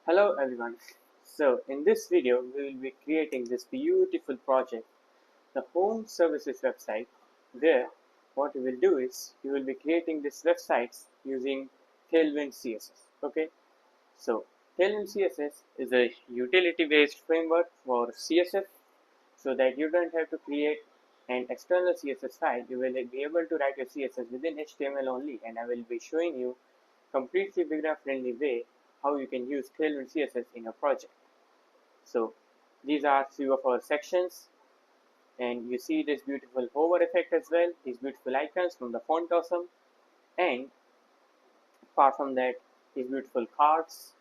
Hello everyone. So in this video we will be creating this beautiful project, the home services website, where what we will do is we will be creating this websites using Tailwind CSS. Okay, so Tailwind CSS is a utility based framework for CSS, so that you don't have to create an external CSS file. You will be able to write your CSS within HTML only, and I will be showing you completely beginner friendly way how you can use Tailwind CSS in your project. So these are few of our sections, and you see this beautiful hover effect as well, these beautiful icons from the font awesome, and apart from that, these beautiful cards,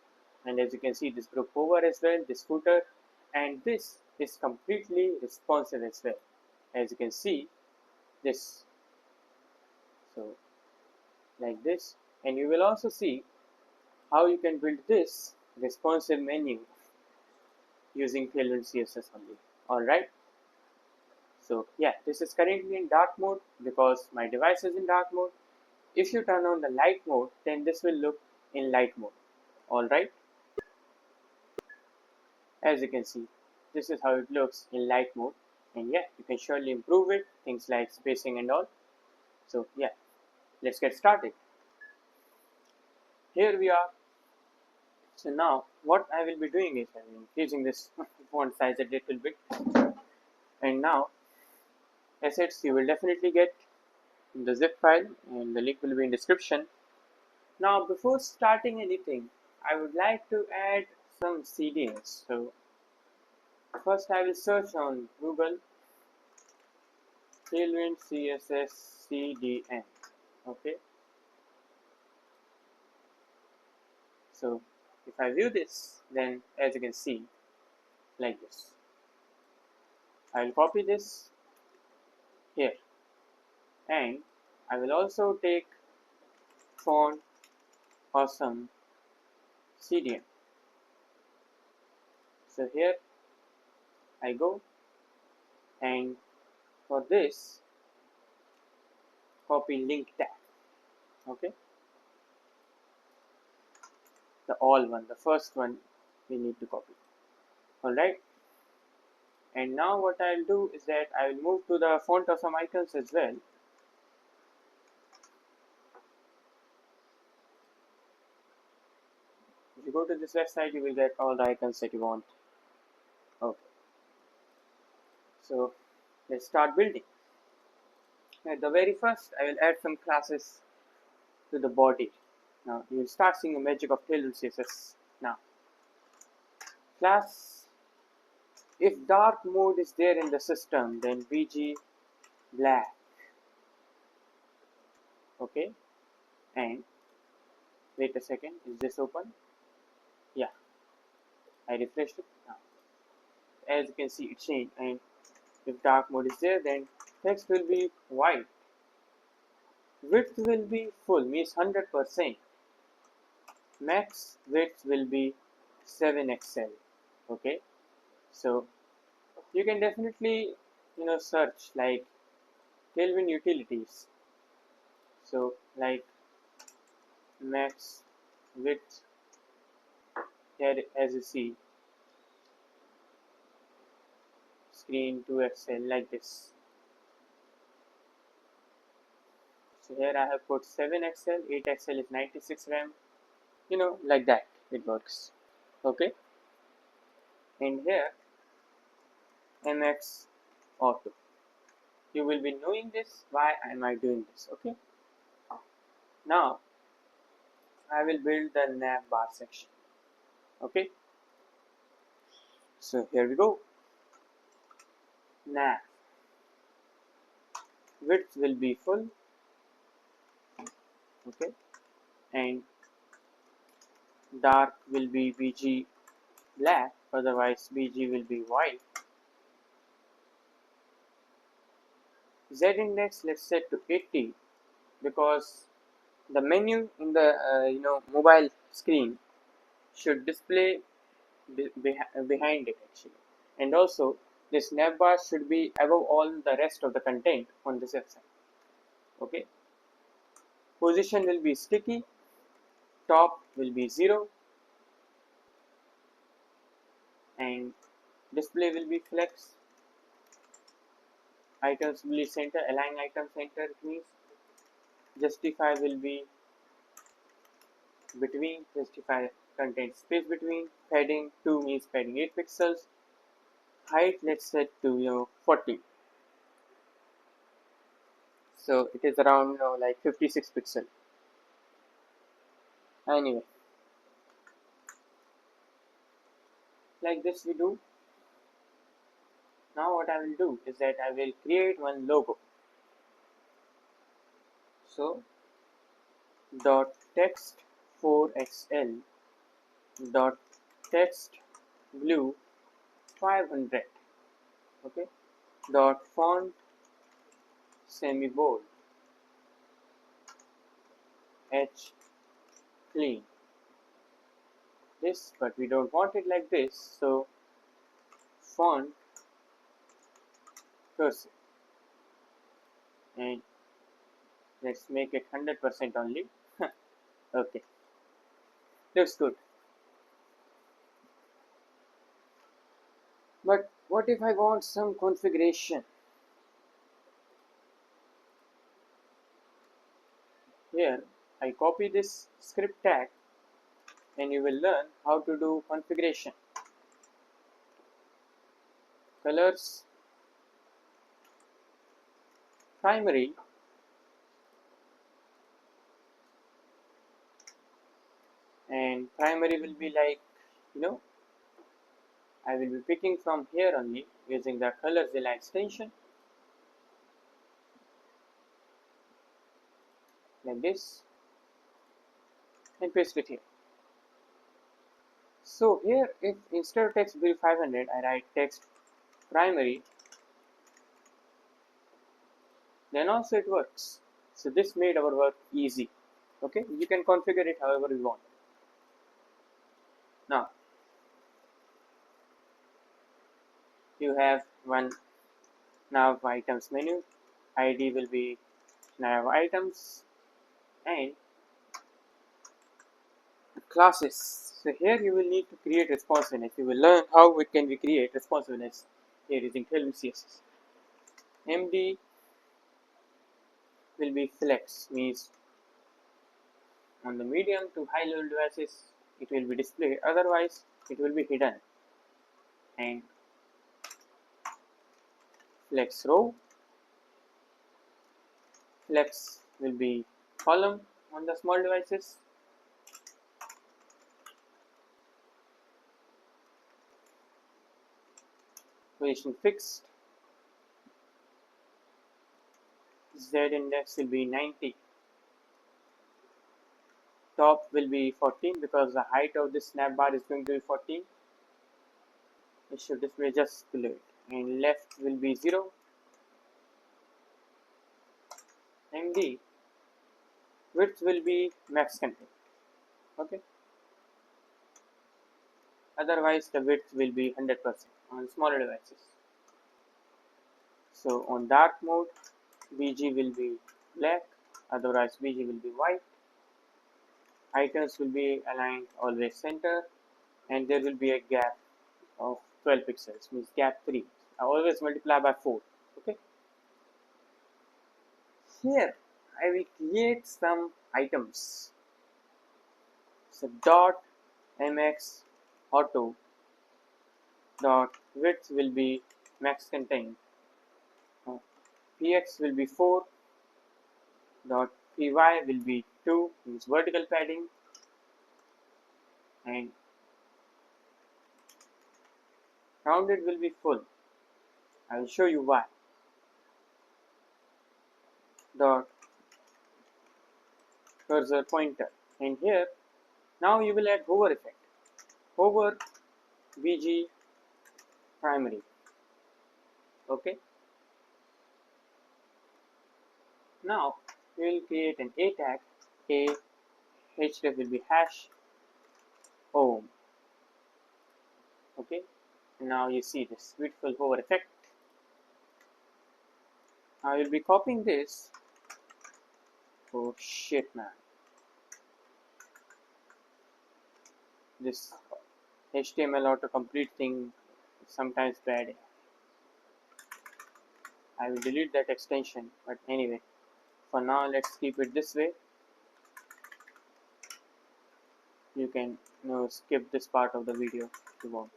and as you can see this group hover as well, this footer, and this is completely responsive as well, as you can see this. So like this, and you will also see how you can build this responsive menu using Tailwind CSS only. Alright, so yeah, this is currently in dark mode because my device is in dark mode. If you turn on the light mode, then this will look in light mode. Alright, as you can see, this is how it looks in light mode, and yeah, you can surely improve it, things like spacing and all. So yeah, let's get started. Here we are. So now what I will be doing is I am increasing this font size a little bit, and now assets you will definitely get in the zip file, and the link will be in description. Now before starting anything, I would like to add some CDNs. So first I will search on Google Tailwind CSS CDN. Okay, so if I view this, then as you can see, like this, I will copy this here, and I will also take font awesome CDN. So here I go, and for this copy link tag. Okay, the all one, the first one we need to copy. Alright, and now what I'll do is that I will move to the font of some icons as well. If you go to this website, you will get all the icons that you want. Okay, so let's start building. At the very first, I will add some classes to the body. Now you'll start seeing the magic of Tailwind CSS. Now, class, if dark mode is there in the system, then BG black. Okay, and wait a second, is this open? Yeah, I refreshed it now. As you can see, it changed, and if dark mode is there, then text will be white. Width will be full, means 100%. Max width will be 7XL. Okay, so you can definitely search like Tailwind utilities. So like max width, here as you see, screen 2XL, like this. So here I have put 7XL, 8XL is 96 RAM, like that it works. Okay, and here MX auto, you will be knowing this, why am I doing this. Okay, now I will build the Navbar section. Okay, so here we go. Nav width will be full. Okay, and dark will be BG black, otherwise BG will be white. Z index let's set to 80, because the menu in the mobile screen should display behind it actually, and also this navbar should be above all the rest of the content on this website. Okay, position will be sticky, top will be 0, and display will be flex, items will be center, align item center, it means justify will be between, justify content space between, padding 2 means padding 8 pixels, height let's set to 40, so it is around like 56 pixel. Anyway, like this we do. Now what I will do is that I will create one logo. So dot text 4xl dot text blue 500, okay, dot font semi bold h clean, this, but we don't want it like this, so font cursive, and let's make it 100% only. Okay, looks good. But what if I want some configuration? Here I copy this script tag and you will learn how to do configuration. Colors, primary, and primary will be like, I will be picking from here only using the ColorZilla extension, like this, and paste it here. So here, if instead of text blue 500 I write text primary, then also it works. So this made our work easy. Okay, you can configure it however you want. Now you have one nav items menu, ID will be nav items, and classes. So here you will need to create responsiveness. You will learn how we can create responsiveness here using Tailwind CSS. MD will be flex, means on the medium to high level devices it will be displayed, otherwise it will be hidden. And flex row, flex will be column on the small devices, position fixed, Z index will be 90, top will be 14 because the height of this Navbar is going to be 14, it should display just below it, and left will be 0, MD width will be max content, okay, otherwise the width will be 100% on smaller devices. So on dark mode BG will be black, otherwise BG will be white, items will be aligned always center, and there will be a gap of 12 pixels, means gap 3. I always multiply by 4, okay. Here I will create some items. So dot mx auto dot width will be max content, px will be 4, dot py will be 2, means vertical padding, and rounded will be full. I will show you why. Dot cursor pointer, and here now you will add hover effect. Hover BG primary, okay. Now we will create an a tag, a href will be hash home, okay. Now you see this beautiful hover effect. I will be copying this. Oh shit, man, this HTML autocomplete thing is sometimes bad. I will delete that extension, but anyway, for now let's keep it this way. You can skip this part of the video if you want.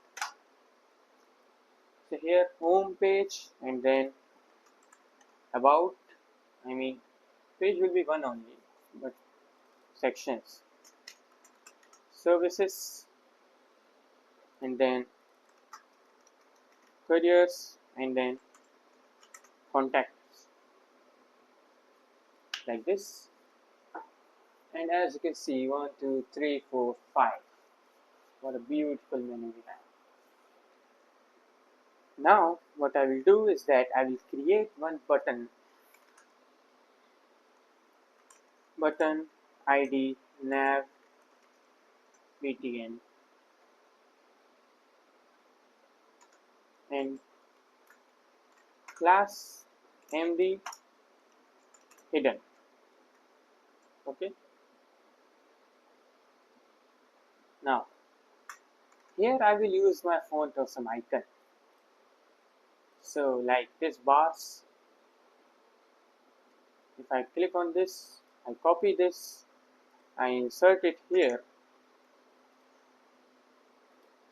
So here home page and then about, page will be one only, but sections, services, and then careers, and then contacts, like this. And as you can see, 1, 2, 3, 4, 5. What a beautiful menu we have. Now what I will do is that I will create one button ID nav btn and class md hidden. Okay. Now here I will use my font or some icon. So like this bars, if I click on this, I copy this, I insert it here,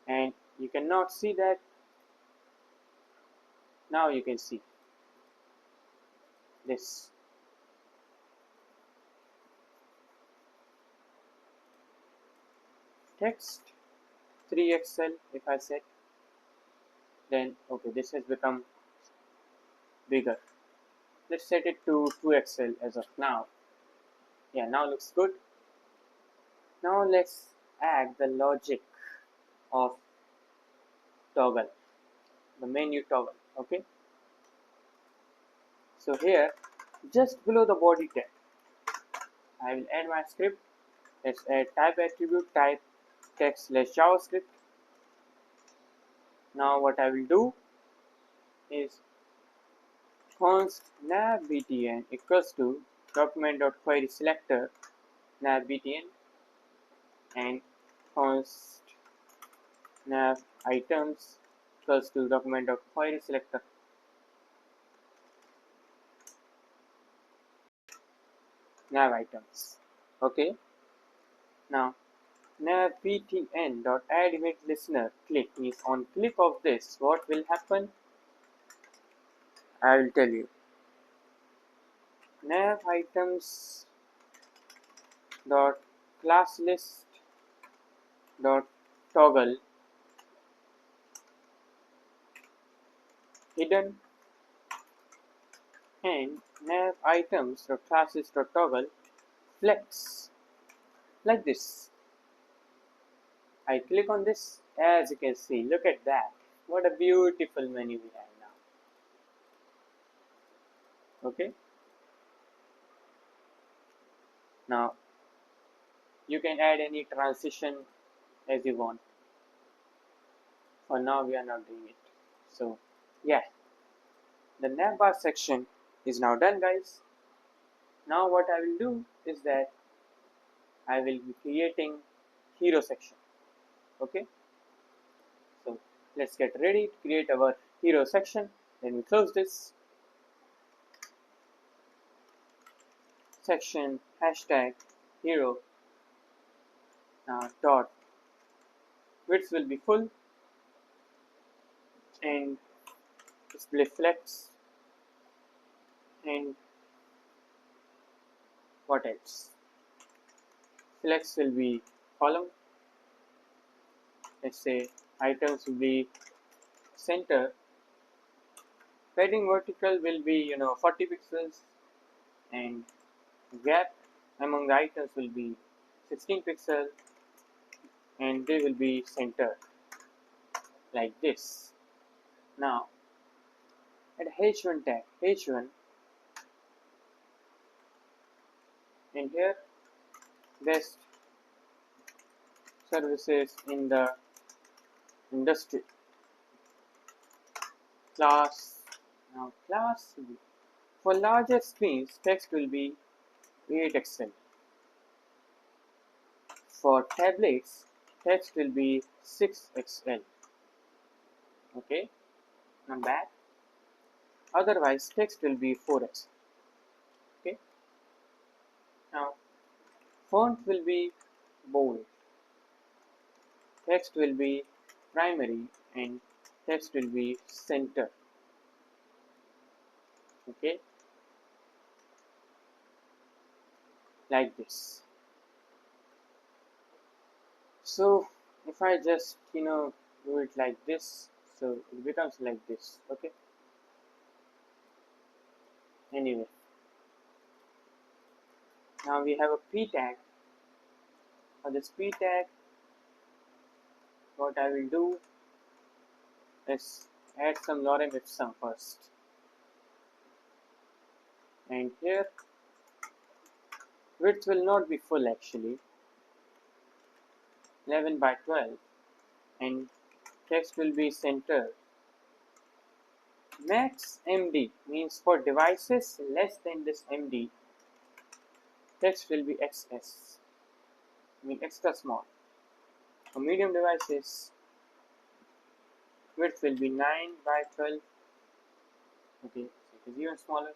and you cannot see that. Now you can see this. Text 3XL if I set, then okay, this has become bigger. Let's set it to 2XL as of now. Yeah, now looks good. Now let's add the logic of toggle, the menu toggle. Okay. So here, just below the body tag, I will add my script. Let's add type attribute type text/JavaScript. Now what I will do is const nav btn equals to document.query selector nav btn and const nav items equals to document.query selector nav items. Okay. Now nav btn dot add event listener click means on click of this, what will happen? I will tell you. Nav items dot class list dot toggle hidden and nav items dot class list dot toggle flex, like this. I click on this, as you can see, look at that. What a beautiful menu we have now. Okay. Now you can add any transition as you want. For now we are not doing it. So yeah, the navbar section is now done, guys. Now what I will do is that I will be creating hero section. Okay. So let's get ready to create our hero section. Then we close this section hashtag hero. Dot width will be full and display flex and what else? Flex will be column. Let's say items will be center. Padding vertical will be 40 pixels and gap among the items will be 16 pixels and they will be centered like this. Now at h1 tag, h1, and here best services in the industry class. Now class for larger screens text will be 8XL. For tablets text will be 6XL. Okay, not bad. Otherwise text will be 4X. Okay, now font will be bold, text will be primary, and text will be center. Okay, like this. So if I just do it like this, so it becomes like this. Okay, anyway, now we have a p tag. For this p tag, what I will do is add some lorem ipsum first, and here width will not be full, actually 11 by 12, and text will be center. Max MD means for devices less than this MD, text will be XS, extra small. For medium devices, width will be 9 by 12. Okay, so it is even smaller.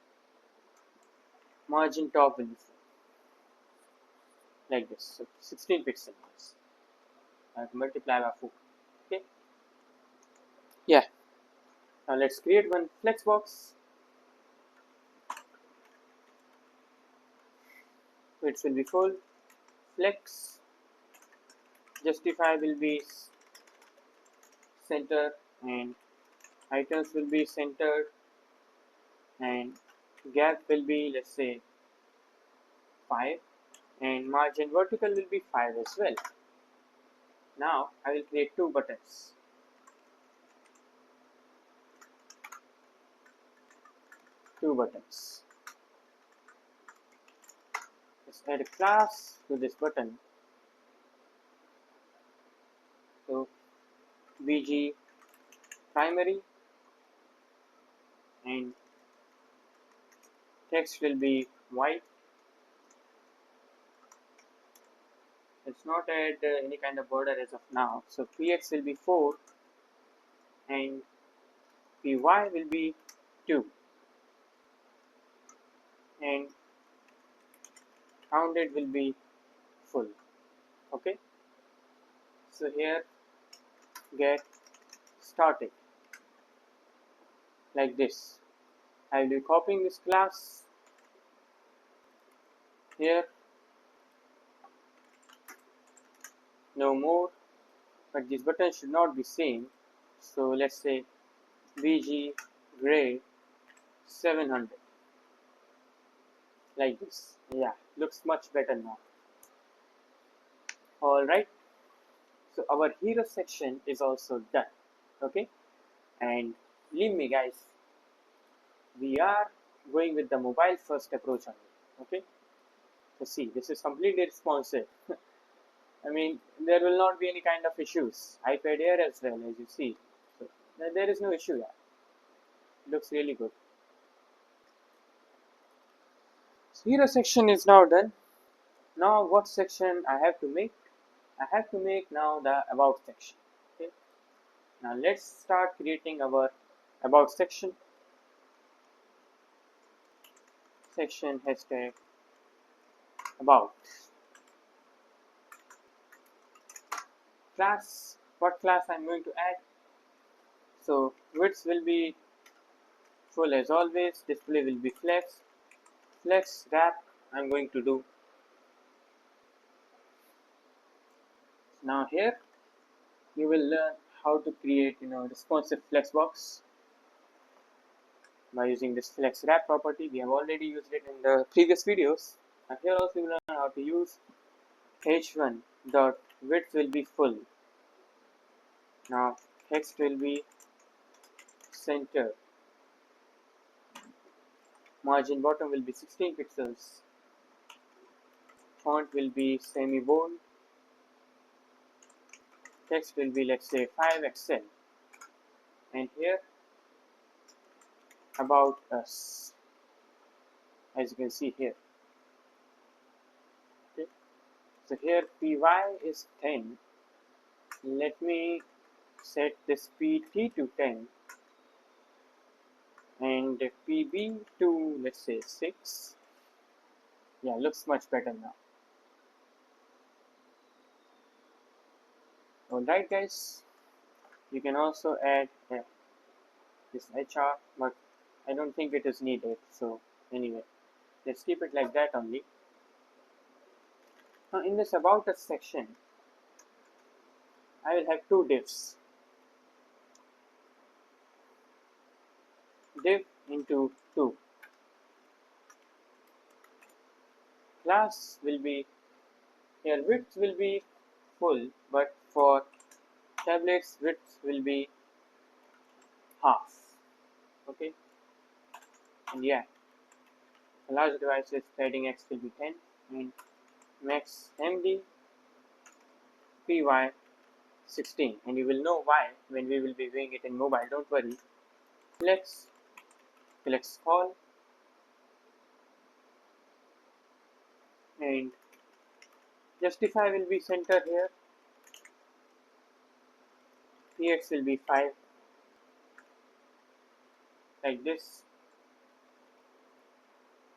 Margin top will be like this, so 16 pixels. I have to multiply by 4. Okay, yeah. Now let's create one flex box. Width will be full. Flex justify will be center, and items will be centered, and gap will be, let's say, 5, and margin vertical will be 5 as well. Now I will create two buttons. Let's add a class to this button. So VG primary, and text will be white. Let's not add any kind of border as of now. So px will be 4, and py will be 2, and rounded will be full. Okay, so here get started like this. I will be copying this class here, no more, but these buttons should not be same. So let's say VG gray 700, like this. Yeah, looks much better now. Alright, so our hero section is also done. Okay, and believe me guys, we are going with the mobile first approach on it. Okay, so see, this is completely responsive. There will not be any kind of issues. iPad Air as well, as you see. So there is no issue here. It looks really good. So hero section is now done. Now what section I have to make? I have to make now the about section. Okay. Now let's start creating our about section. Section hashtag about. Class, what class I'm going to add? So width will be full as always, display will be flex wrap I'm going to do. Now here you will learn how to create responsive flex box by using this flex wrap property. We have already used it in the previous videos, and here also you learn how to use h1 dot width will be full. Now text will be center, margin bottom will be 16 pixels, font will be semi bold, text will be, let's say, 5XL, and here about us, as you can see here. Okay. So here py is 10, Let me set this PT to 10 and PB to, let's say, 6. Yeah, looks much better now. Alright guys, you can also add this HR, but I don't think it is needed. So anyway, let's keep it like that only. Now in this about us section, I will have two divs. Div into 2. Class will be, here width will be full, but for tablets width will be half. Okay, and yeah, for large devices padding X will be 10 and max MD PY 16, and you will know why when we will be doing it in mobile. Don't worry. Flex call, and justify will be center here. PX will be 5, like this.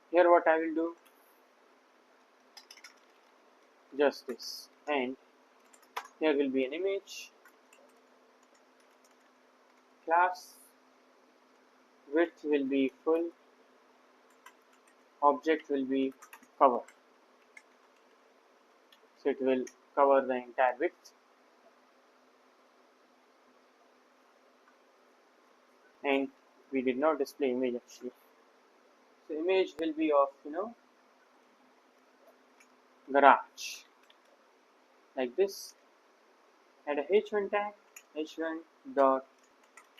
Here what I will do, just this, and here will be an image. Class width will be full, object will be cover, so it will cover the entire width, and we did not display image actually. So image will be of garage, like this. Add a h1 tag, h1 dot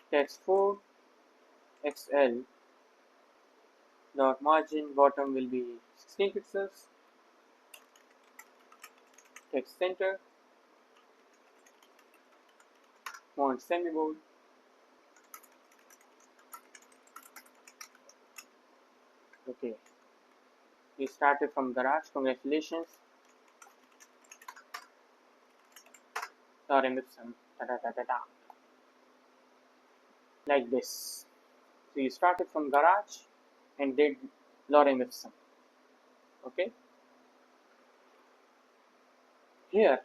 text 4 xl dot margin bottom will be 16 pixels, text center, font semi-bold. Okay, we started from garage. Congratulations. Lorem ipsum. Like this. So you started from garage and did lorem ipsum. Okay. Here,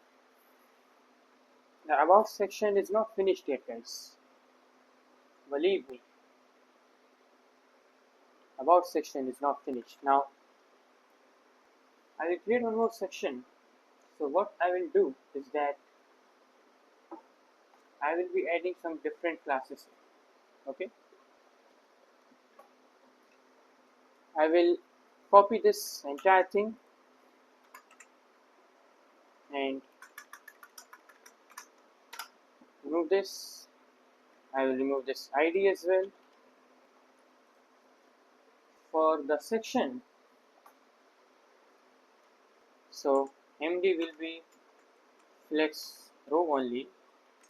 the about section is not finished yet, guys. Believe me. About section is not finished. Now, I will create one more section. So what I will do is that I will be adding some different classes. Okay. I will copy this entire thing and remove this. I will remove this ID as well. For the section, so MD will be flex row only,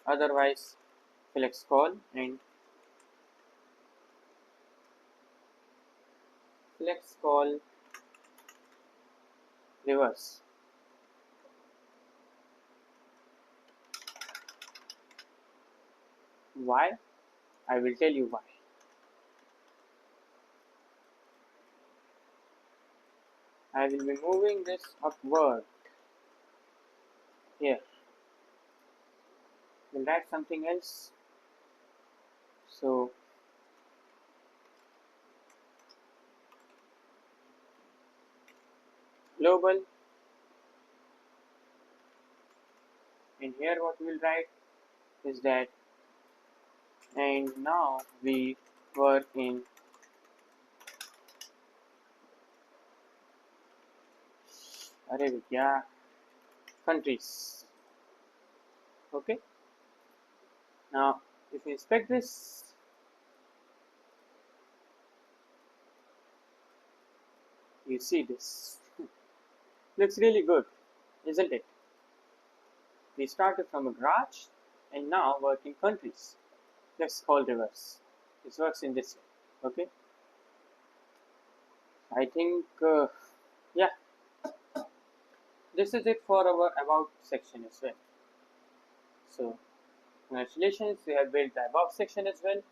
otherwise flex call, and flex call reverse. Why? I will tell you why. I will be moving this upward here. We'll write something else. So global, and here what we will write is that, and now we work in countries. Okay. Now, if you inspect this, you see this. Looks really good, isn't it? We started from a garage and now work in countries. Let's call reverse. This works in this way. Okay. I think, yeah, this is it for our about section as well. So congratulations, we have built the above section as well.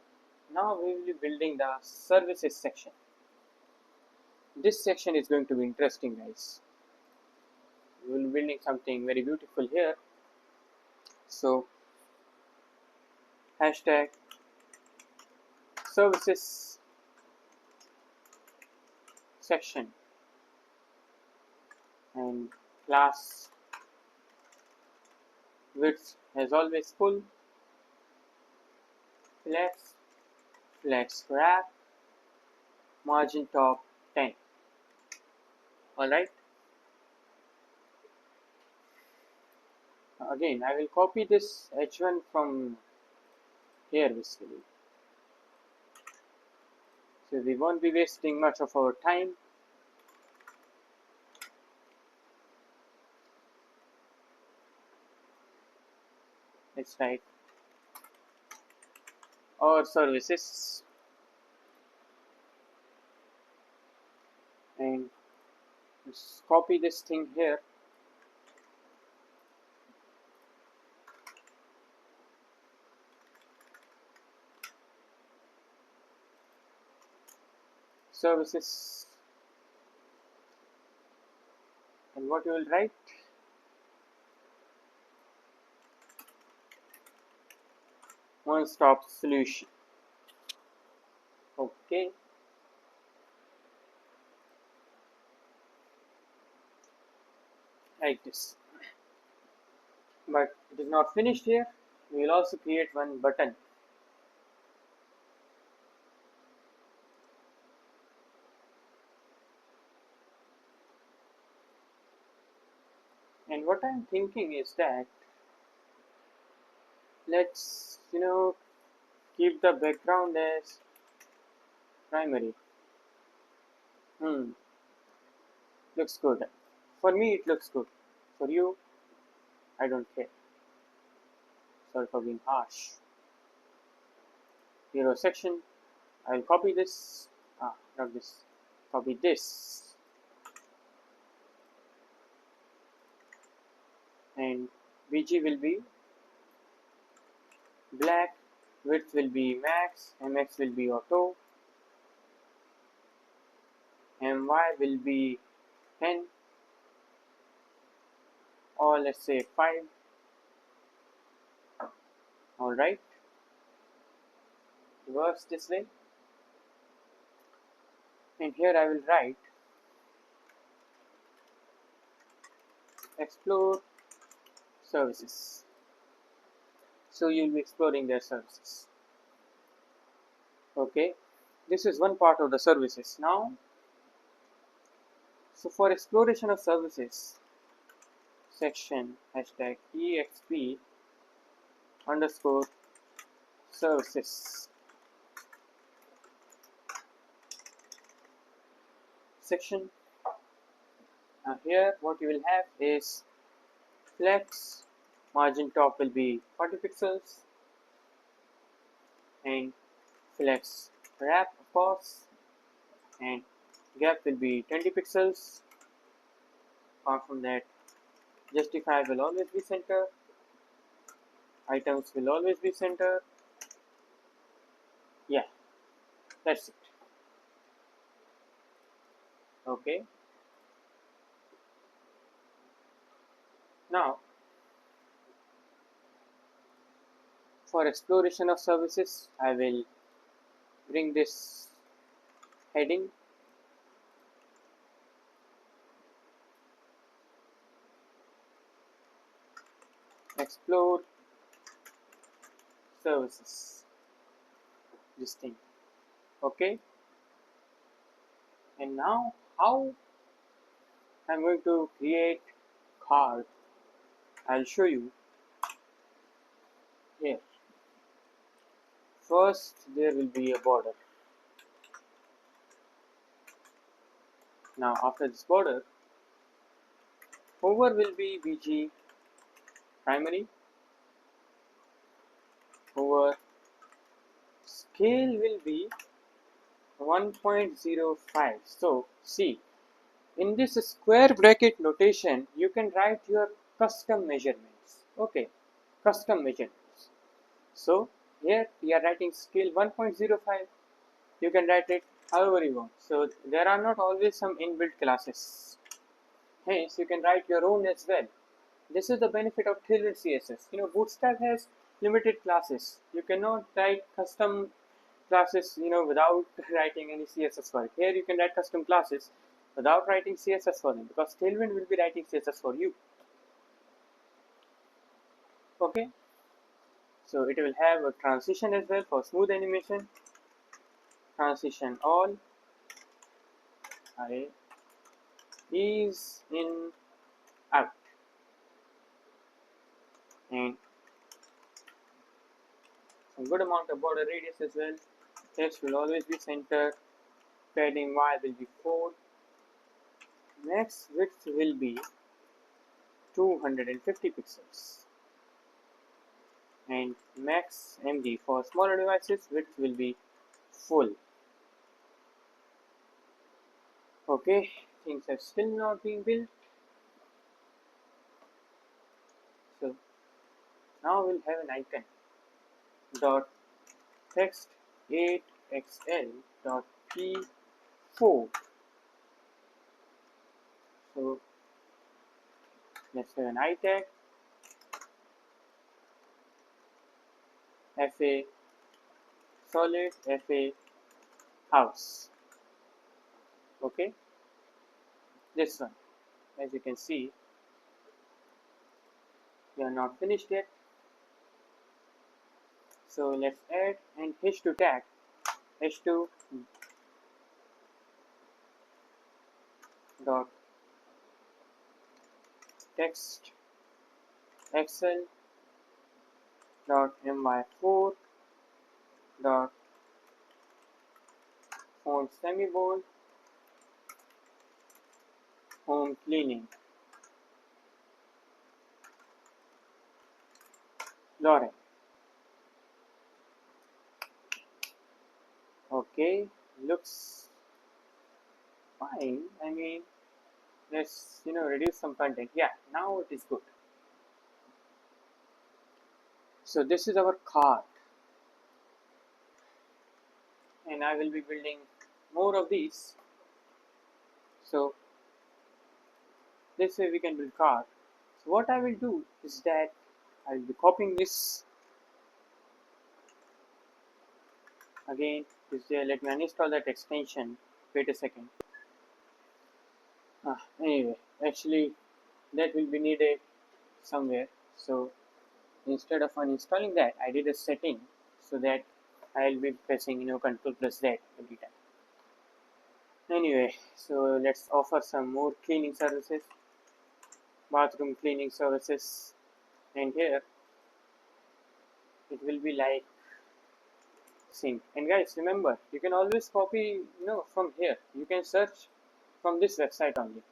Now we will be building the services section. This section is going to be interesting, guys. We will be building something very beautiful here. So hashtag services section and class width as always full, flex wrap, margin top 10. Alright. Again, I will copy this h1 from here basically. So we won't be wasting much of our time. Let's write our services and just copy this thing here. Services, and what you will write? One-stop solution. Okay. Like this. But it is not finished here. We will also create one button. And what I'm thinking is that let's keep the background as primary. Looks good. For me it looks good. For you, I don't care. Sorry for being harsh. Hero section. I'll copy this. Not this. Copy this. And BG will be black. Width will be max. MX will be auto. MY will be 10. Or let's say 5. Alright. Reverse this way. And here I will write explore services. So you will be exploring their services. Okay. This is one part of the services. Now, so for exploration of services, section hashtag exp underscore services section. Now here what you will have is flex, margin top will be 40 pixels and flex wrap of course, and gap will be 20 pixels. Apart from that, justify will always be center, items will always be center. Yeah, that's it. Okay. Now, for exploration of services, I will bring this heading explore services, this thing. Okay. And now how I'm going to create card, I'll show you here. First there will be a border. Now after this border, hover will be BG primary, hover scale will be 1.05. So see, in this square bracket notation you can write your custom measurements. Okay, custom measurements. So here we are writing scale 1.05. You can write it however you want. So there are not always some inbuilt classes. Hence you can write your own as well. This is the benefit of Tailwind CSS. Bootstrap has limited classes. You cannot write custom classes, without writing any CSS for it. Here you can write custom classes without writing CSS for them, because Tailwind will be writing CSS for you. Okay, so it will have a transition as well for smooth animation. Transition all is in out, and some good amount of border radius as well. Text will always be center. Padding Y will be 4. Max width will be 250 pixels, and max MD for smaller devices width will be full. Okay, things are still not being built. So now we'll have an icon dot text 8xl dot p4. So let's have an I tag, FA solid, FA house. Okay, this one, as you can see, we are not finished yet. So let's add an h2 tag, h2 dot text xl dot my4 dot font semibold home cleaning Lauren. Okay, looks fine. I mean, let's reduce some content. Yeah, now it is good. So this is our card, and I will be building more of these. So this way we can build card. So what I will do is that I will be copying this again. Let me uninstall that extension. Wait a second. Anyway, actually that will be needed somewhere. So instead of uninstalling that, I did a setting so that I'll be pressing Control plus Z every time. Anyway, so let's offer some more cleaning services, bathroom cleaning services, and here it will be like sink. And guys, remember, you can always copy from here. You can search from this website only.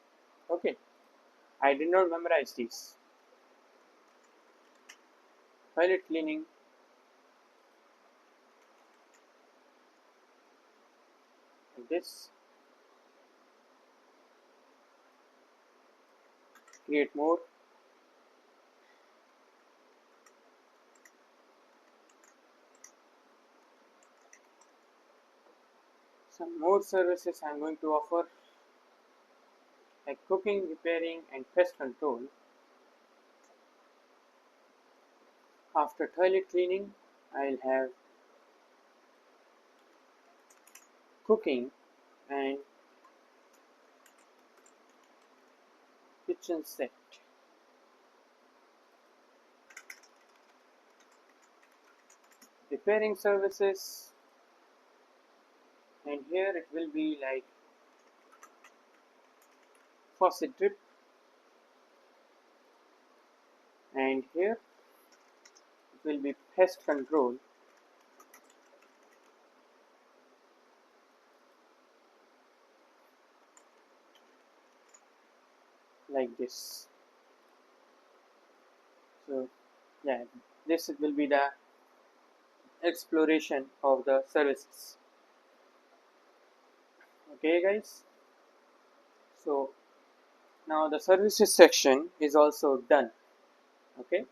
Okay, I did not memorize these. Toilet cleaning, like this. Create more. Some more services I'm going to offer, like cooking, repairing, and pest control. After toilet cleaning, I'll have cooking and kitchen set. Repairing services, and here it will be like faucet drip, and here it will be pest control, like this. So yeah, this will be the exploration of the services. Okay guys, so now the services section is also done. Okay,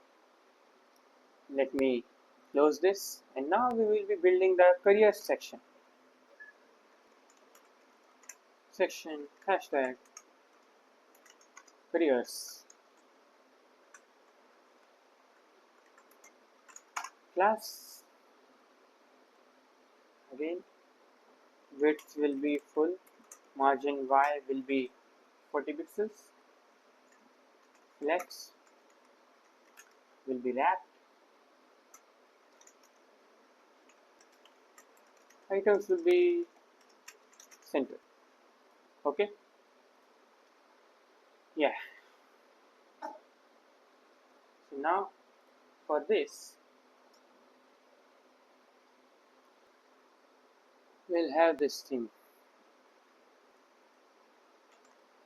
Let me close this, and now we will be building the career section. Section hashtag careers. Class again, width will be full, margin Y will be 40 pixels, flex will be wrapped, items will be centered. Okay, yeah. So now for this, we'll have this thing.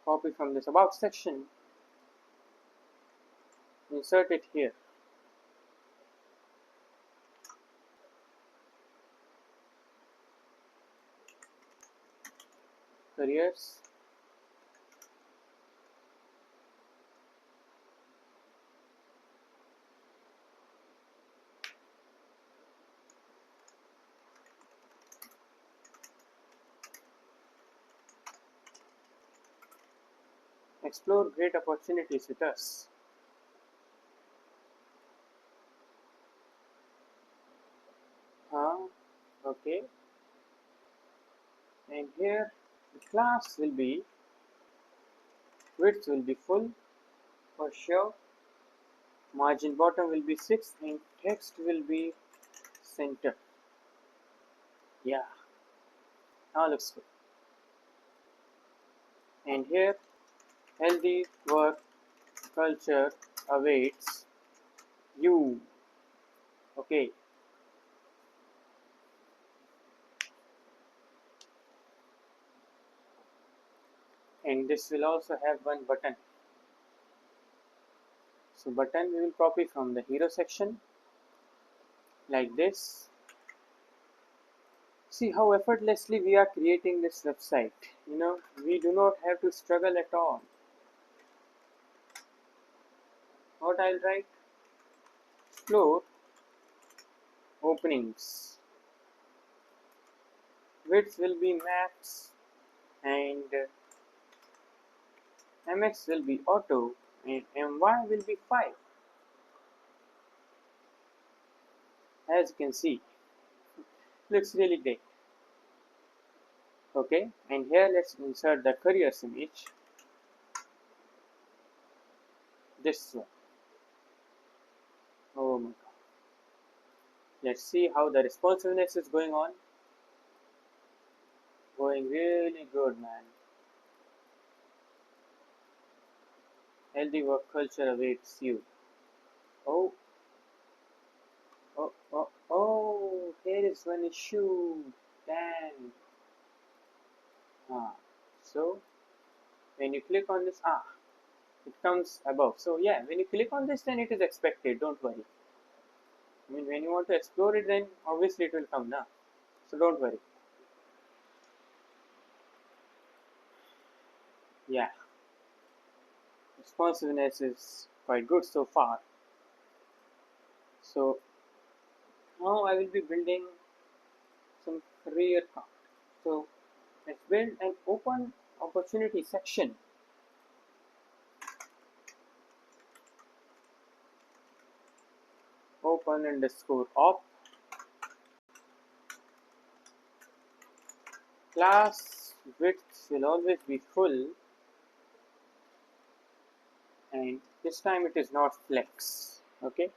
Copy from this about section, insert it here. Careers, explore great opportunities with us. Okay, and here the class will be, width will be full for sure, margin bottom will be 6, and text will be center. Yeah, now looks good. And here, healthy work culture awaits you. Okay, and this will also have one button. So button we will copy from the hero section like this. See how effortlessly we are creating this website. We do not have to struggle at all. What I'll write? Explore openings. Width will be max, and mx will be auto, and my will be 5. As you can see, looks really great. Okay, and here let's insert the careers image. This one. Oh my god. Let's see how the responsiveness is going on. Going really good, man. Healthy work culture awaits you. Oh, here is one issue. Damn. So when you click on this, it comes above. So yeah, when you click on this, then it is expected. Don't worry. I mean, when you want to explore it, then obviously it will come now. So don't worry. Yeah, responsiveness is quite good so far. So now I will be building some career card. So let's build an open opportunity section. Open underscore op. Class width will always be full, and this time it is not flex. Okay,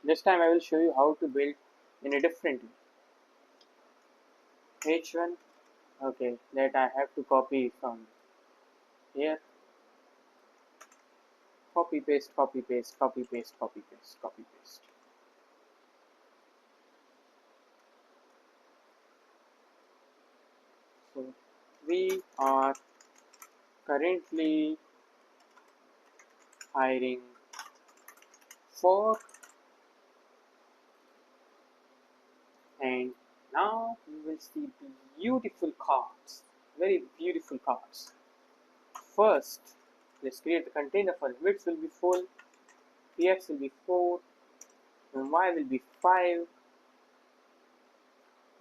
this time I will show you how to build in a different way. H1. Okay, that I have to copy from here. Copy paste, copy paste, copy paste, copy paste, copy paste. So we are currently hiring for, and now you will see beautiful cards, very beautiful cards. First, let's create the container for it. Width will be full, px will be 4, and y will be 5,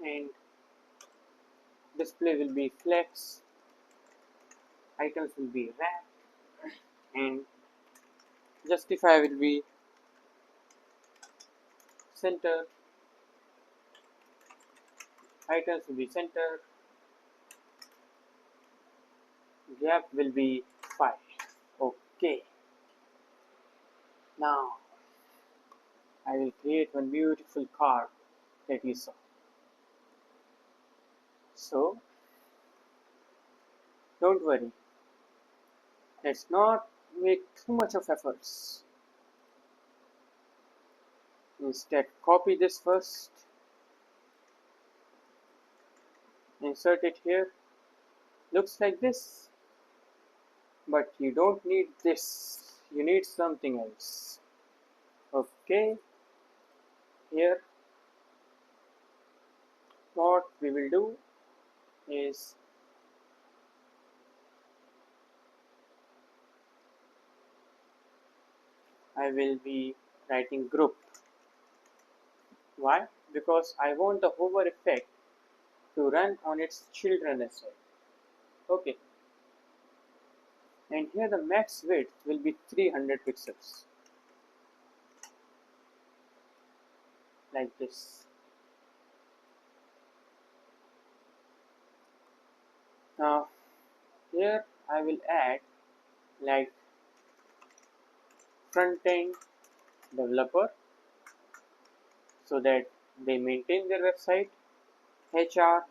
and display will be flex, items will be wrap, and justify will be center, items will be center, gap will be 5. Okay, now I will create one beautiful card that you saw. So don't worry, let's not make too much of efforts. Instead, copy this first, insert it here. Looks like this, but you don't need this. You need something else. Okay, here what we will do is I will be writing group. Why? Because I want the hover effect to run on its children as well. Okay, and here the max width will be 300 pixels, like this. Now here I will add like front-end developer so that they maintain their website, hr.mb3,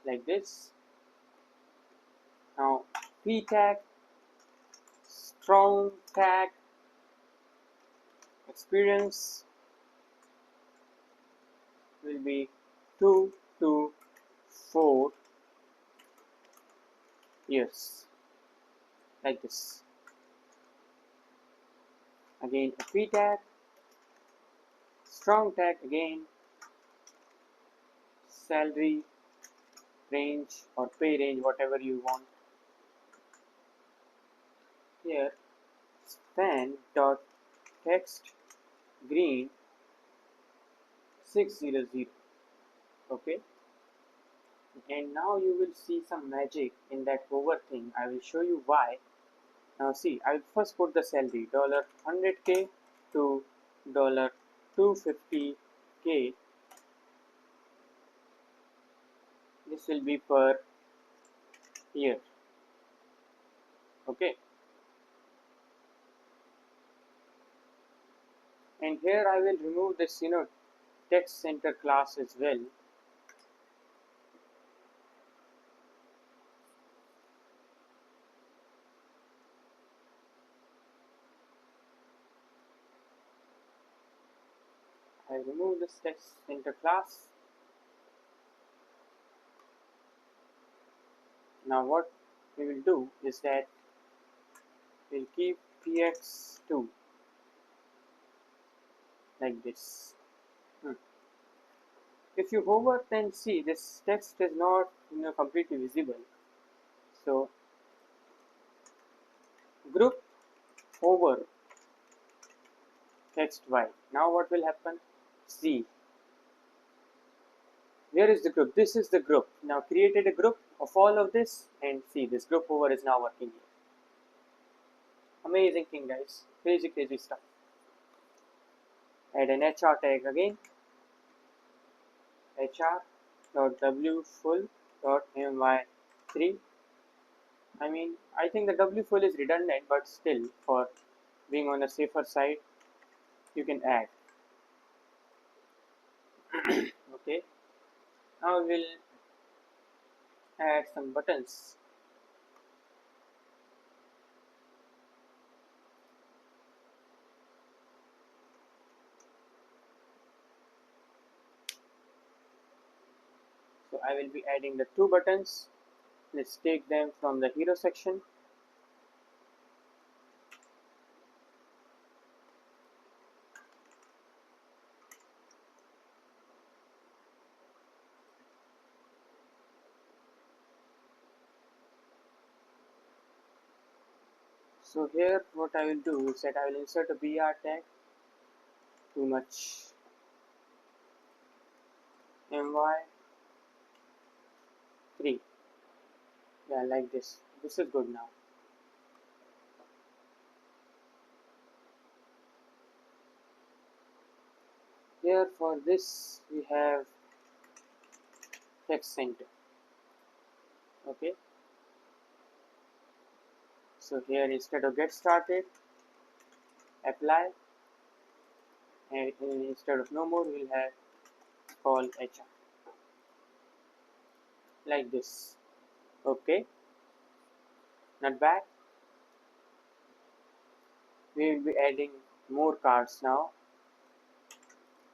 like this. Now p tag, strong tag, experience will be 2 to 4 years, like this. Again a p tag, strong tag again, salary range or pay range, whatever you want. Here span dot text green 600. Okay, and now you will see some magic in that hover thing. I will show you why. Now see, I will first put the salary $100K to $250K. This will be per year. Okay, and here I will remove this text center class as well. I remove this text center class. Now what we will do is that we'll keep px2 like this. If you hover, then see this text is not completely visible. So group over text y. Now what will happen? See, where is the group? This is the group. Now created a group of all of this, and see this group over is now working here. Amazing thing, guys. Crazy stuff. Add an hr tag again. hr.wfull.my3. I think the wfull is redundant, but still, for being on the safer side, you can add. Okay. Now we'll add some buttons. So I will be adding the 2 buttons. Let's take them from the hero section. So here what I will do is that I will insert a br tag, too much, my3, yeah, like this. This is good now. Here for this we have text center. Okay, so here instead of get started, apply, and instead of no more we'll have call HR, like this. Okay, not bad. We will be adding more cards now.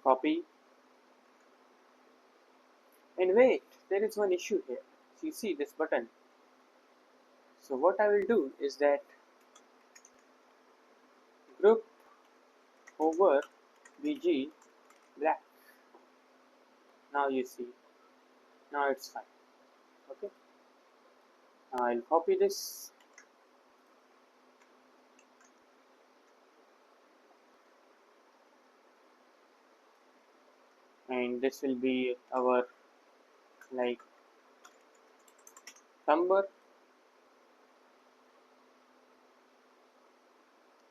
Copy, and wait, there is one issue here. So you see this button. So what I will do is that group over bg black. Now you see, now it's fine. Okay, now I'll copy this, and this will be our like number.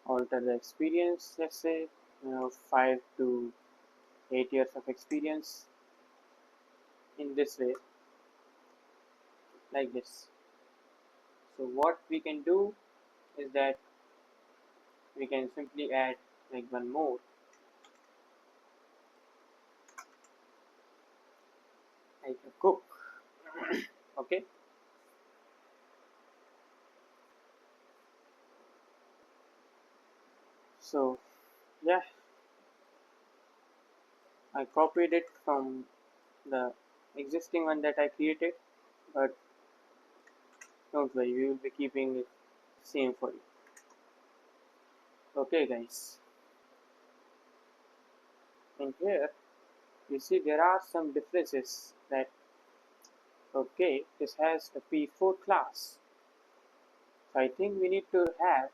Alter the experience, let's say 5 to 8 years of experience, in this way, like this. So what we can do is that we can simply add like one more, like a cook. Okay, so yeah, I copied it from the existing one that I created, but don't worry, we will be keeping it same for you. Okay guys, and here you see there are some differences that, okay, this has a p4 class, so I think we need to have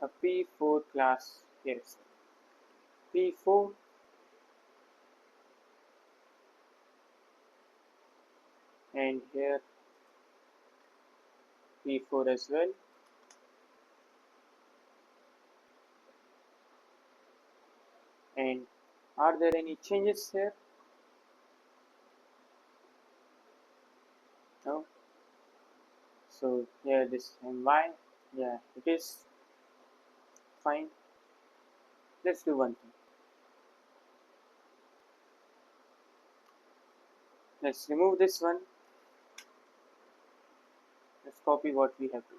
a p4 class here. P4, and here p4 as well, and are there any changes here? No. So here this my, yeah, it is fine. Let's do one thing. Let's remove this one. Let's copy what we have to.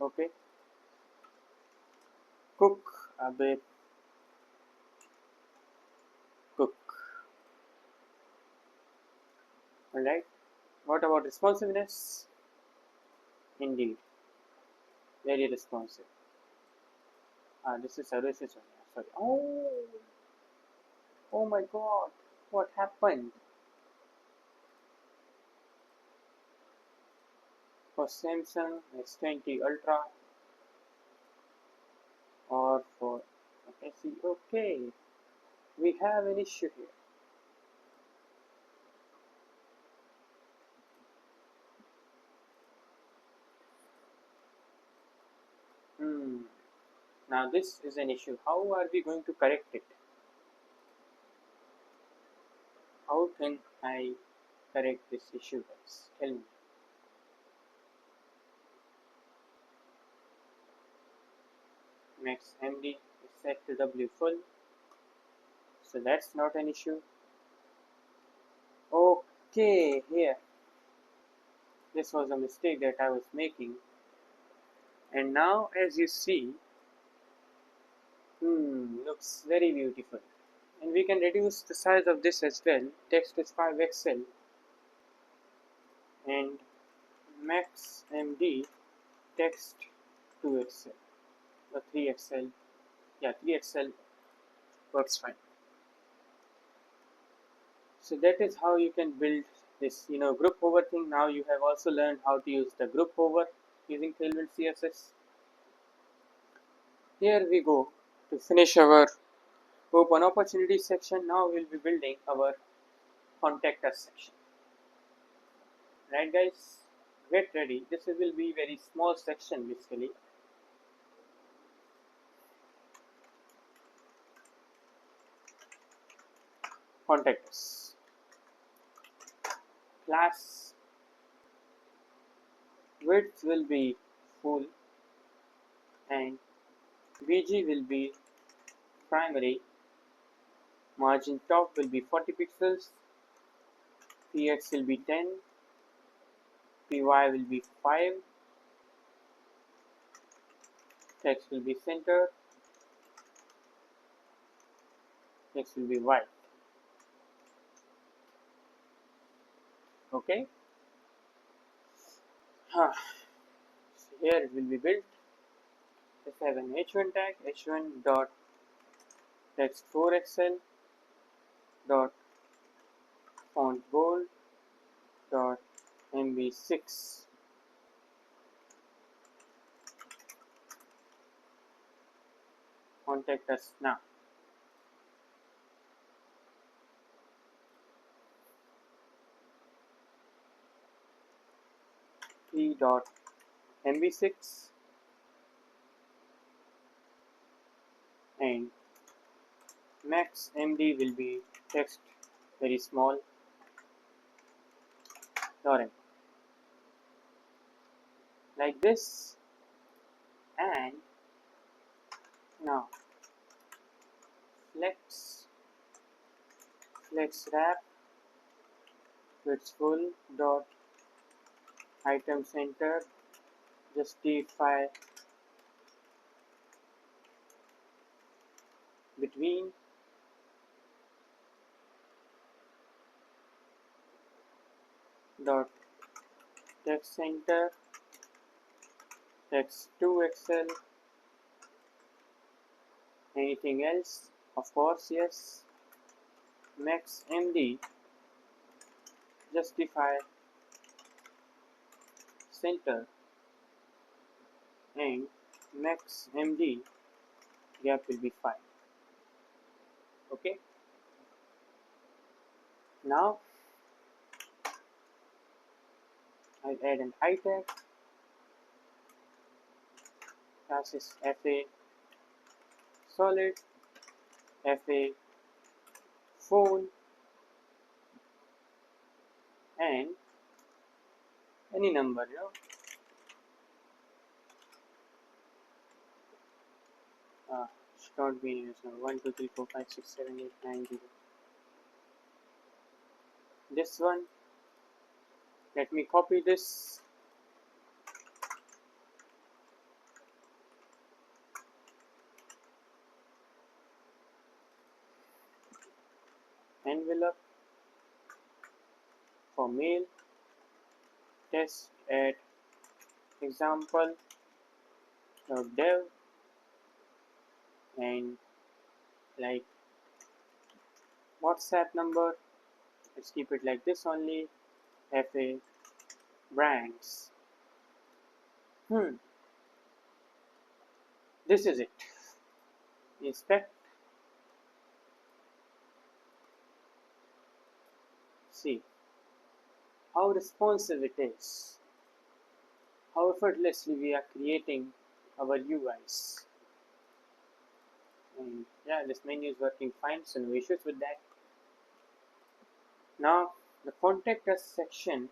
Okay. Cook a bit. Cook. Alright. What about responsiveness? Indeed. Very responsive. This is services one. Sorry. Oh my god. What happened? For Samsung S20 Ultra or for SE. Okay, we have an issue here. Now this is an issue. How are we going to correct it? How can I correct this issue, guys? Tell me. Max MD is set to W full, so that's not an issue. Okay, here. This was a mistake that I was making. And now as you see, looks very beautiful. And we can reduce the size of this as well. Text is 5XL and max MD text 2XL or 3XL. Yeah, 3XL works fine. So that is how you can build this group hover thing. Now you have also learned how to use the group hover using Tailwind CSS. Here we go to finish our open opportunity section. Now we'll be building our contact us section. Right guys, get ready. This will be very small section basically. Contact us. Class width will be full and BG will be primary. Margin top will be 40 pixels. PX will be 10. PY will be 5. Text will be center. Text will be white. Okay. So here it will be built. Let's have an h1 tag. h1 dot text 4xl dot font bold dot mb6. Contact us now. P dot mb6 and max md will be text very small torrent like this. And now flex wrap width full dot item center, justify between dot text center text 2xl. Anything else? Of course, yes. Max md justify center and max md gap will be 5. Okay. Now I'll add an I tag. Class is fa solid, fa phone, and any number, should not be in number 1 2 3 4 5 6 7 8 9 0. This one, let me copy this. Envelope for mail, test at example dev, and like WhatsApp number, let's keep it like this only, FA brands. This is it. Inspect. See how responsive it is, how effortlessly we are creating our UIs. And yeah, this menu is working fine, so no issues with that. Now the contact us section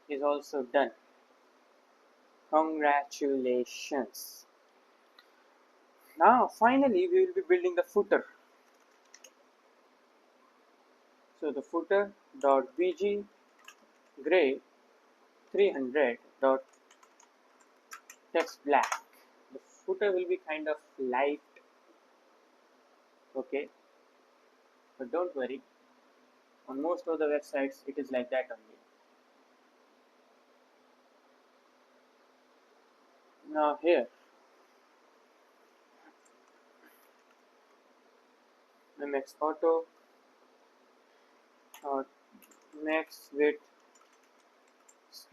is also done. Congratulations. Now finally we will be building the footer. So the footer dot bg gray 300 dot text black. The footer will be kind of light, okay, but don't worry, on most of the websites it is like that only. Now here MX Auto max width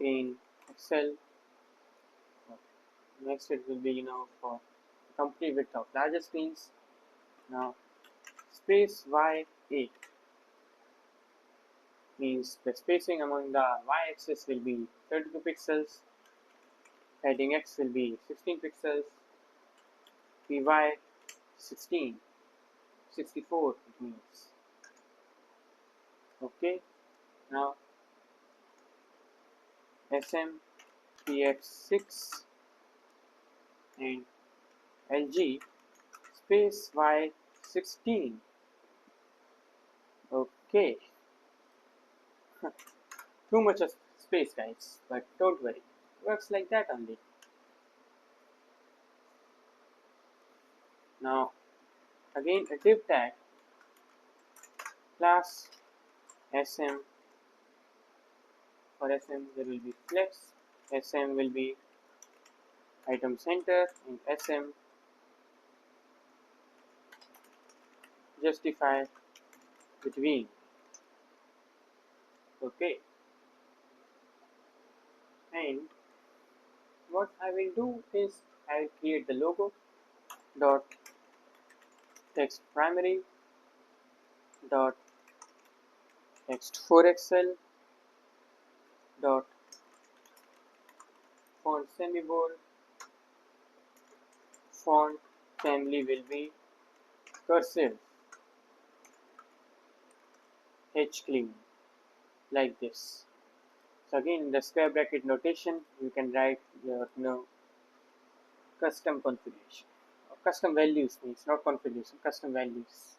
in Excel. Next it will be for complete width of larger screens. Now space y8 means the spacing among the y-axis will be 32 pixels, heading x will be 16 pixels, py 16, 64 it means. Okay, now sm px6 and lg space y16. Okay, too much of space guys, but don't worry, works like that only. Now again a div tag class sm. For sm there will be flex, sm will be item center, and sm justify between. Okay, and what I will do is I will create the logo dot text primary dot text for Excel dot font semibold. Font family will be cursive H clean, like this. So again in the square bracket notation you can write your custom configuration. Custom values means not configuration, custom values.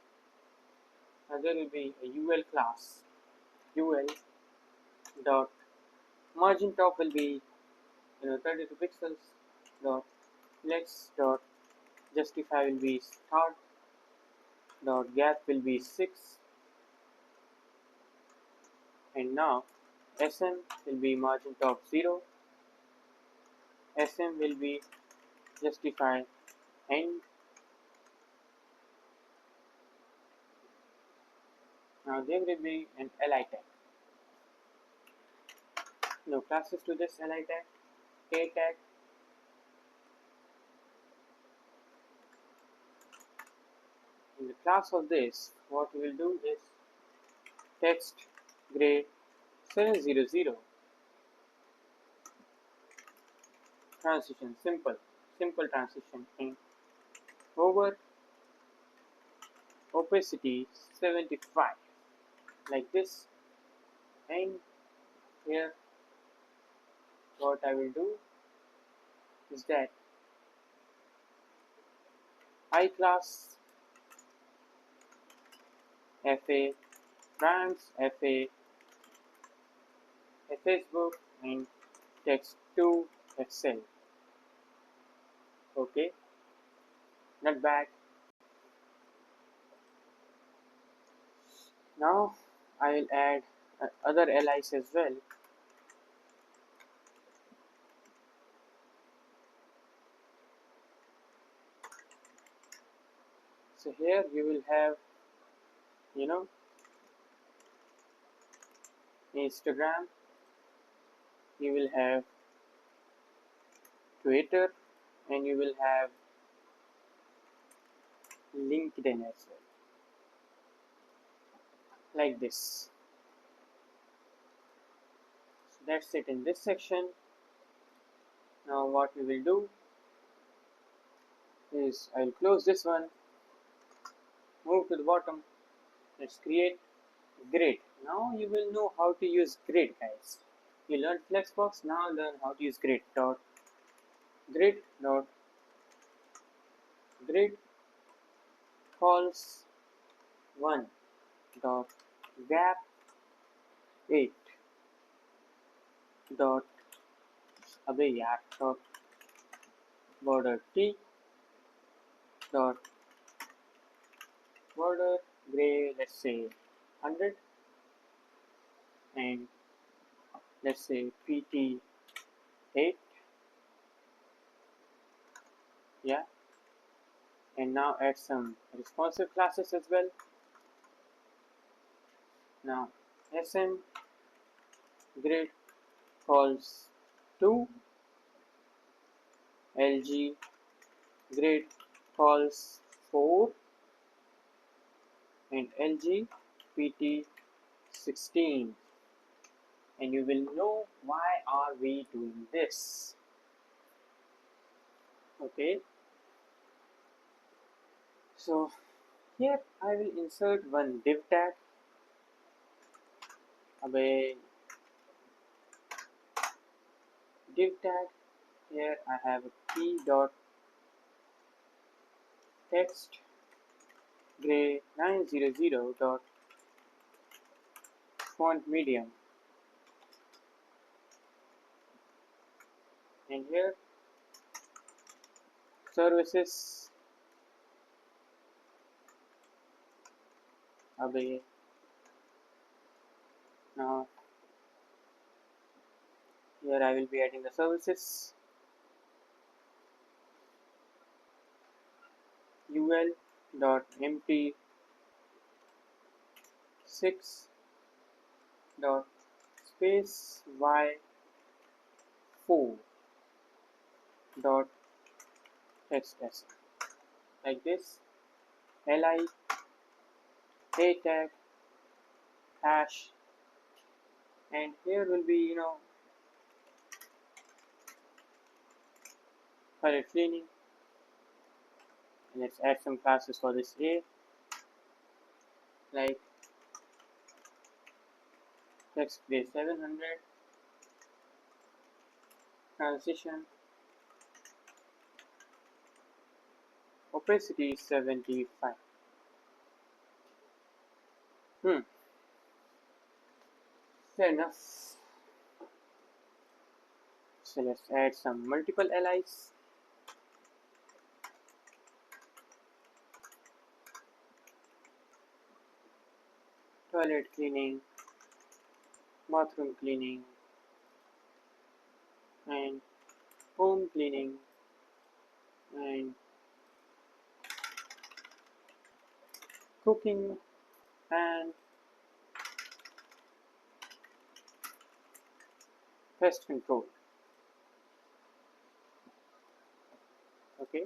Now there will be a UL class, UL dot margin top will be 32 pixels, dot flex dot justify will be start, dot gap will be 6, and now sm will be margin top 0, sm will be justify end. Now there will be an li tag. No classes to this li tag, k tag, in the class of this what we will do is text grade 700 transition, simple transition, and over opacity 75, like this. And here what I will do is that I class fa brands, fa Facebook, and text to Excel. Okay, not bad. Now I will add other LIs as well. So here you will have Instagram, you will have Twitter, and you will have LinkedIn as well, like this. So that's it in this section. Now what we will do is I will close this one, move to the bottom. Let's create grid. Now you will know how to use grid, guys. You learned flexbox, now learn how to use grid. Grid calls 1 dot gap 8 dot dot border t dot border gray, let's say 100, and let's say pt 8. Yeah, and now add some responsive classes as well. Now sm grid calls 2, LG grid calls 4, and LG PT 16. And you will know why are we doing this. Okay, so here I will insert one div tag. Away div tag. Here I have a key dot text gray 900 dot font medium, and here services away. Now here I will be adding the services ul dot empty 6 dot space y4 dot xs, like this. Li a tag hash, and here will be color cleaning. And let's add some classes for this a, like text gray 700, transition opacity 75. Fair enough. So let's add some multiple LIs. Toilet cleaning, bathroom cleaning, and home cleaning, and cooking, and pest control. Okay.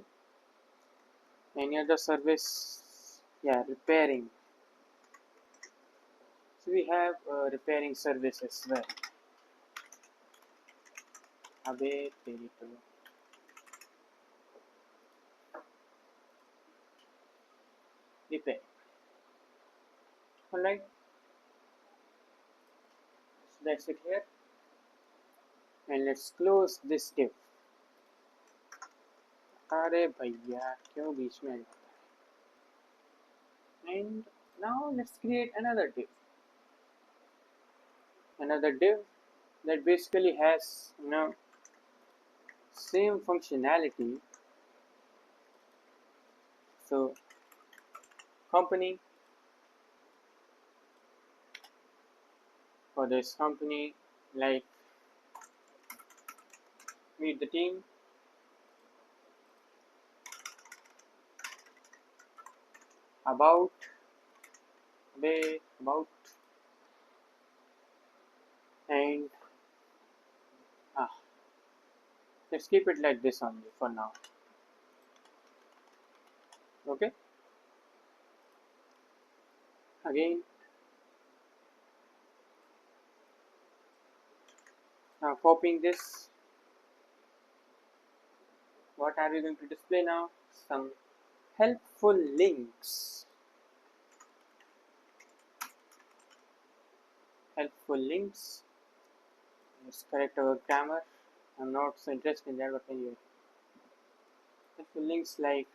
Any other service? Yeah, repairing. So we have repairing service as well. Abe Terito. Repair. Alright. So that's it here. And let's close this div. अरे भैया क्यों बीच में आ जाता है? And now let's create another div. Another div that basically has same functionality. So company, for this company, like meet the team, about, about, and let's keep it like this only for now. Okay. Again, now copying this. What are we going to display now? Some helpful links. Helpful links. Let's correct our grammar. I'm not so interested in that, but anyway. Helpful links like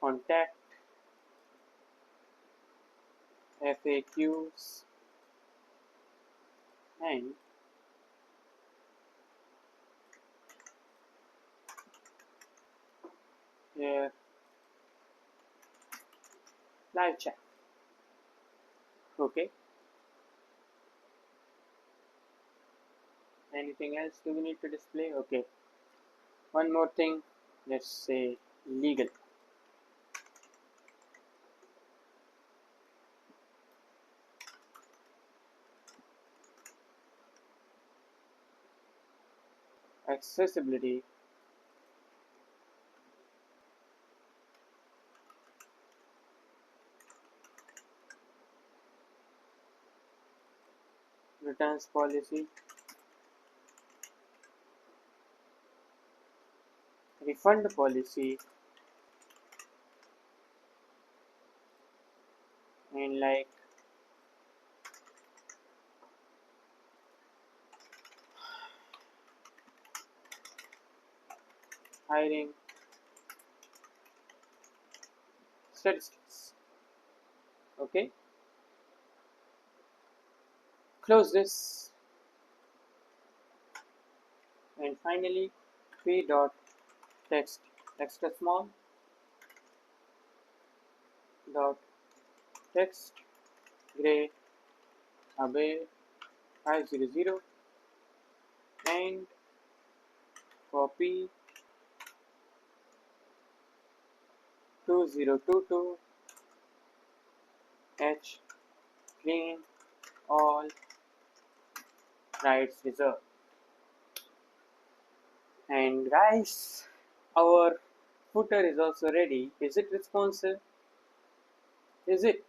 contact, FAQs, and here live chat. Okay. Anything else do we need to display? Okay. One more thing. Let's say legal. accessibility, returns policy, refund policy, and like hiring statistics. Okay, close this, and finally p dot text extra small dot text gray away 500 and copy 2022 h clean all rights reserved. And guys, our footer is also ready. Is it responsive? Is it?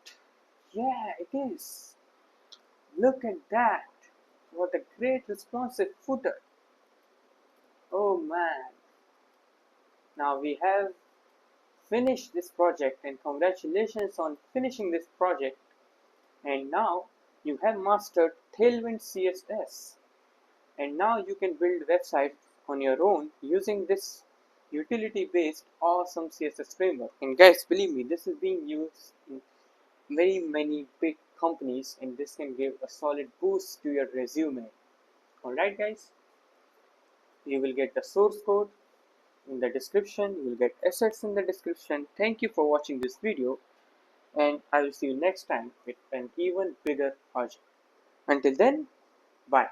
Yeah, it is. Look at that. What a great responsive footer. Oh man. Now we have finished this project, and congratulations on finishing this project. And now you have mastered Tailwind CSS. And now you can build websites on your own using this utility based awesome CSS framework. And guys, believe me, this is being used in very many big companies, and this can give a solid boost to your resume. Alright guys, you will get the source code in the description, you will get assets in the description. Thank you for watching this video, and I will see you next time with an even bigger project. Until then, bye.